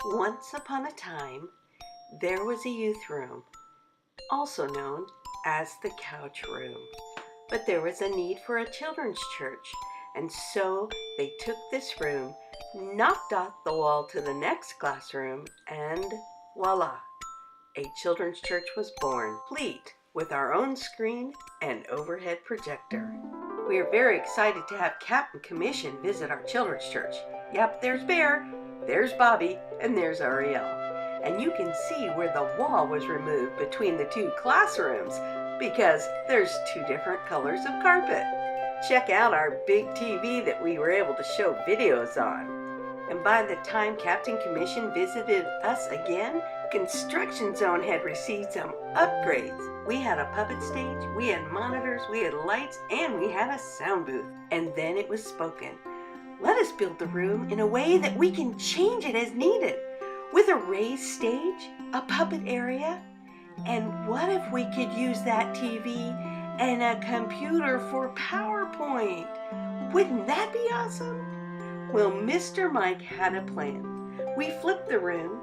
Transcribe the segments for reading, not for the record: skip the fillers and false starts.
Once upon a time, there was a youth room, also known as the couch room. But there was a need for a children's church, and so they took this room, knocked off the wall to the next classroom, and voila, a children's church was born, complete with our own screen and overhead projector. We are very excited to have Captain Commission visit our children's church. Yep, there's Bear, there's Bobby, and there's Ariel. And you can see where the wall was removed between the two classrooms because there's two different colors of carpet. Check out our big TV that we were able to show videos on. And by the time Captain Commission visited us again, Construction Zone had received some upgrades. We had a puppet stage, we had monitors, we had lights, and we had a sound booth. And then it was spoken. Let us build the room in a way that we can change it as needed, with a raised stage, a puppet area, and what if we could use that TV and a computer for PowerPoint? Wouldn't that be awesome? Well, Mr. Mike had a plan. We flipped the room,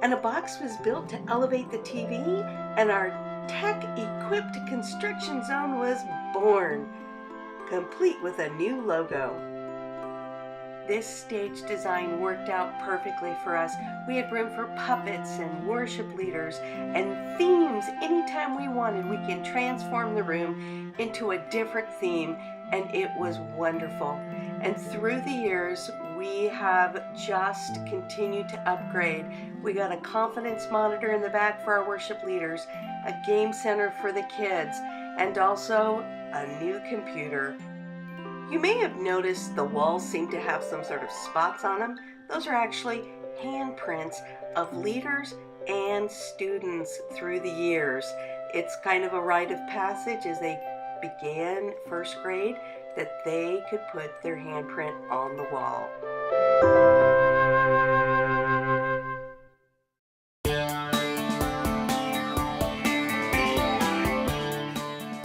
and a box was built to elevate the TV, and our tech-equipped construction zone was born, complete with a new logo. This stage design worked out perfectly for us. We had room for puppets and worship leaders and themes. Anytime we wanted, we can transform the room into a different theme, and it was wonderful. And through the years, we have just continued to upgrade. We got a confidence monitor in the back for our worship leaders, a game center for the kids, and also a new computer. You may have noticed the walls seem to have some sort of spots on them. Those are actually handprints of leaders and students through the years. It's kind of a rite of passage as they began first grade that they could put their handprint on the wall.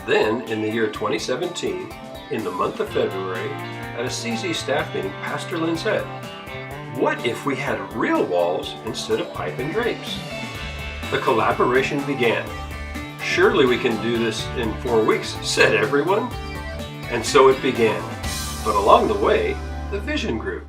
Then, in the year 2017, in the month of February, at a CZ staff meeting, Pastor Lynn said, "What if we had real walls instead of pipe and drapes?" The collaboration began. "Surely we can do this in 4 weeks," said everyone. And so it began. But along the way, the vision grew.